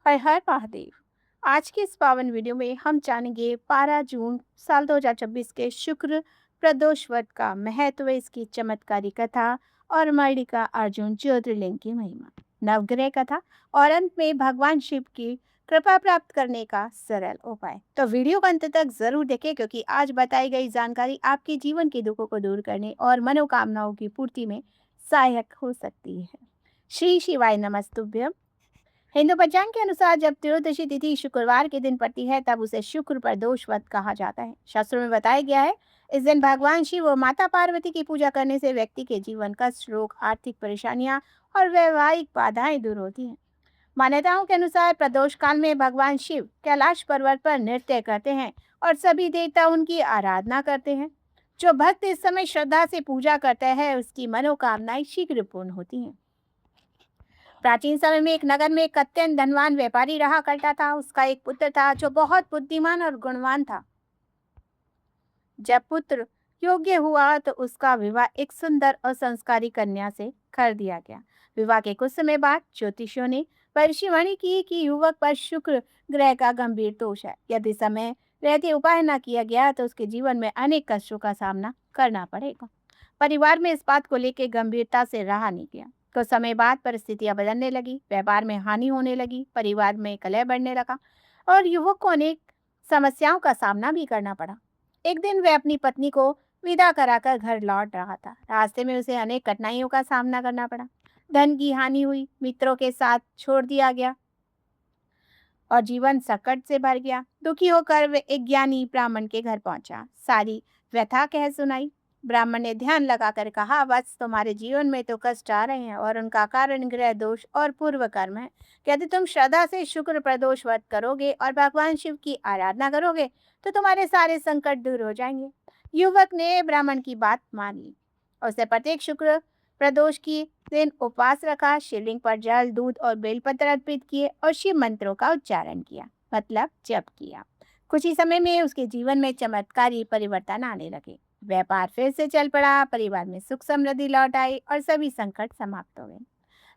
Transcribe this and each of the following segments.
हर हर महादेव। आज के इस पावन वीडियो में हम जानेंगे 12 जून साल 2026 के शुक्र प्रदोष व्रत का महत्व, इसकी चमत्कारी कथा और मल्लिका अर्जुन ज्योतिर्लिंग की महिमा, नवग्रह कथा और अंत में भगवान शिव की कृपा प्राप्त करने का सरल उपाय। तो वीडियो को अंत तक जरूर देखें, क्योंकि आज बताई गई जानकारी आपके जीवन के दुखों को दूर करने और मनोकामनाओं की पूर्ति में सहायक हो सकती है। श्री शिवाय नमस्तुभ्यम। हिंदू पंचांग के अनुसार जब त्रयोदशी तिथि शुक्रवार के दिन पड़ती है, तब उसे शुक्र प्रदोष व्रत कहा जाता है। शास्त्रों में बताया गया है, इस दिन भगवान शिव और माता पार्वती की पूजा करने से व्यक्ति के जीवन कष्ट, रोग, आर्थिक परेशानियां और वैवाहिक बाधाएं दूर होती हैं। मान्यताओं के अनुसार प्रदोष काल में भगवान शिव कैलाश पर्वत पर नृत्य करते हैं और सभी देवता उनकी आराधना करते हैं। जो भक्त इस समय श्रद्धा से पूजा करता है, उसकी मनोकामनाएं शीघ्र पूर्ण होती हैं। प्राचीन समय में एक नगर में एक अत्यंत धनवान व्यापारी रहा करता था। उसका एक पुत्र था जो बहुत बुद्धिमान और गुणवान था। जब पुत्र योग्य हुआ तो उसका विवाह एक सुंदर और संस्कारी कन्या से कर दिया गया। विवाह के कुछ समय बाद ज्योतिषियों ने भविष्यवाणी की कि युवक पर शुक्र ग्रह का गंभीर दोष है। यदि समय रहते उपाय न किया गया तो उसके जीवन में अनेक कष्टों का सामना करना पड़ेगा। परिवार में इस बात को लेकर गंभीरता से रहा नहीं गया। कुछ समय बाद परिस्थितियां बदलने लगी, व्यापार में हानि होने लगी, परिवार में कलह बढ़ने लगा और युवक को अनेक समस्याओं का सामना भी करना पड़ा। एक दिन वह अपनी पत्नी को विदा कराकर घर लौट रहा था। रास्ते में उसे अनेक कठिनाइयों का सामना करना पड़ा। धन की हानि हुई, मित्रों के साथ छोड़ दिया गया और जीवन संकट से भर गया। दुखी होकर वे एक ज्ञानी ब्राह्मण के घर पहुंचा, सारी व्यथा कह सुनाई। ब्राह्मण ने ध्यान लगाकर कहा, वत्स, तुम्हारे जीवन में तो कष्ट आ रहे हैं और उनका कारण ग्रह दोष और पूर्व कर्म है। यदि तुम श्रद्धा से शुक्र प्रदोष व्रत करोगे और भगवान शिव की आराधना करोगे तो तुम्हारे सारे संकट दूर हो जाएंगे। युवक ने ब्राह्मण की बात मान ली। उसे प्रत्येक शुक्र प्रदोष की दिन उपवास रखा, शिवलिंग पर जल, दूध और बेलपत्र अर्पित किए और शिव मंत्रों का उच्चारण किया, मतलब जप किया। कुछ ही समय में उसके जीवन में चमत्कारी परिवर्तन आने लगे। व्यापार फिर से चल पड़ा, परिवार में सुख समृद्धि लौट आई और सभी संकट समाप्त हो गए।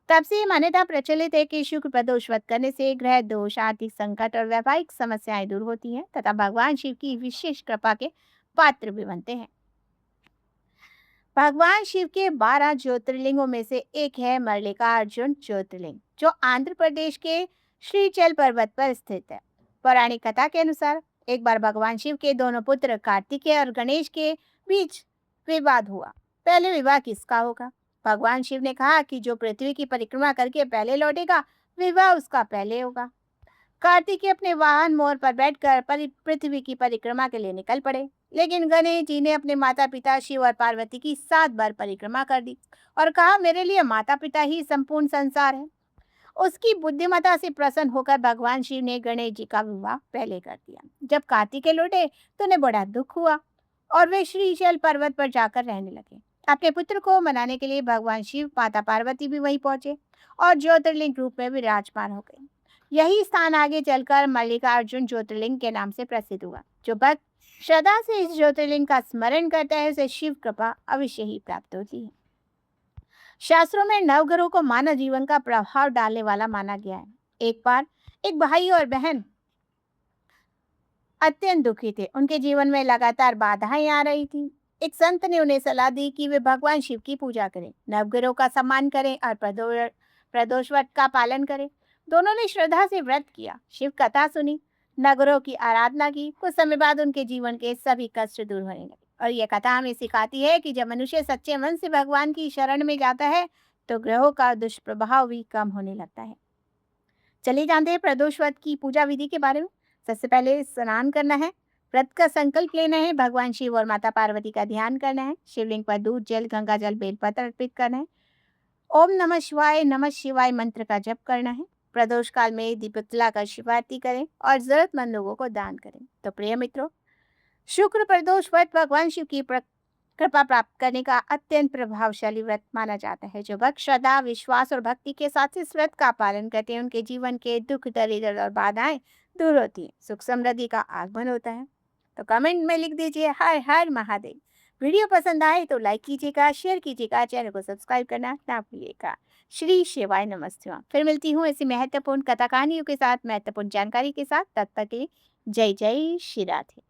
तब से ये मान्यता प्रचलित है कि शुक्र प्रदोष व्रत करने से ग्रह दोष, आर्थिक संकट और वैवाहिक समस्याएं दूर होती हैं तथा भगवान शिव की विशेष कृपा के पात्र भी बनते हैं। भगवान शिव के 12 ज्योतिर्लिंगों में से एक है मल्लिकार्जुन ज्योतिर्लिंग, जो आंध्र प्रदेश के श्रीचल पर्वत पर स्थित है। पौराणिक कथा के अनुसार एक बार भगवान शिव के दोनों पुत्र कार्तिकेय और गणेश के बीच विवाद हुआ। पहले विवाह किसका होगा? भगवान शिव ने कहा कि जो पृथ्वी की परिक्रमा करके पहले लौटेगा, विवाह उसका पहले होगा। कार्तिकेय अपने वाहन मोर पर बैठकर पृथ्वी की परिक्रमा के लिए निकल पड़े, लेकिन गणेश जी ने अपने माता पिता शिव और पार्वती की 7 बार परिक्रमा कर दी और कहा, मेरे लिए माता पिता ही संपूर्ण संसार है। उसकी बुद्धिमत्ता से प्रसन्न होकर भगवान शिव ने गणेश जी का विवाह पहले कर दिया। जब कार्तिकेय लौटे तो उन्हें बड़ा दुख हुआ और वे श्रीशैल पर्वत पर जाकर रहने लगे। अपने पुत्र को मनाने के लिए भगवान शिव, माता पार्वती भी वहीं पहुंचे और ज्योतिर्लिंग रूप में विराजमान हो गए। यही स्थान आगे चलकर मल्लिकार्जुन ज्योतिर्लिंग के नाम से प्रसिद्ध हुआ। जो भक्त श्रद्धा से इस ज्योतिर्लिंग का स्मरण करता है, उसे शिव कृपा अवश्य ही प्राप्त होती है। शास्त्रों में नवग्रहों को मानव जीवन का प्रभाव डालने वाला माना गया है। एक बार एक भाई और बहन अत्यंत दुखी थे। उनके जीवन में लगातार बाधाएं आ रही थी। एक संत ने उन्हें सलाह दी कि वे भगवान शिव की पूजा करें, नवग्रहों का सम्मान करें और प्रदोष व्रत का पालन करें। दोनों ने श्रद्धा से व्रत किया, शिव कथा सुनी, नगरों की आराधना की। कुछ समय बाद उनके जीवन के सभी कष्ट दूर होने लगे। और यह कथा हमें सिखाती है कि जब मनुष्य सच्चे मन से भगवान की शरण में जाता है तो ग्रहों का दुष्प्रभाव भी कम होने लगता है। चलिए जानते हैं प्रदोष व्रत की पूजा विधि के बारे में। सबसे पहले स्नान करना है, व्रत का संकल्प लेना है, भगवान शिव और माता पार्वती का ध्यान करना है, शिवलिंग पर दूध, जल, गंगा जल, बेलपत्र अर्पित करना है, ओम नमः शिवाय मंत्र का जप करना है। प्रदोष काल में दीपक जलाकर शिव आरती करें और जरूरतमंद लोगों को दान करें। तो प्रिय मित्रों, शुक्र प्रदोष व्रत भगवान शिव की कृपा प्राप्त करने का अत्यंत प्रभावशाली व्रत माना जाता है। जो भक्त श्रद्धा, विश्वास और भक्ति के साथ इस व्रत का पालन करते हैं, उनके जीवन के दुख, दरिद्र और बाधाएं दूर होती हैं, सुख समृद्धि का आगमन होता है। तो कमेंट में लिख दीजिए हर हर महादेव। वीडियो पसंद आए तो लाइक कीजिएगा, शेयर कीजिएगा, चैनल को सब्सक्राइब करना ना भूलिएगा। श्री शिवाय नमस्तुभ्यं। फिर मिलती हूँ ऐसी महत्वपूर्ण कथा कहानियों के साथ, महत्वपूर्ण जानकारी के साथ। तब तक के लिए जय जय श्री राधे।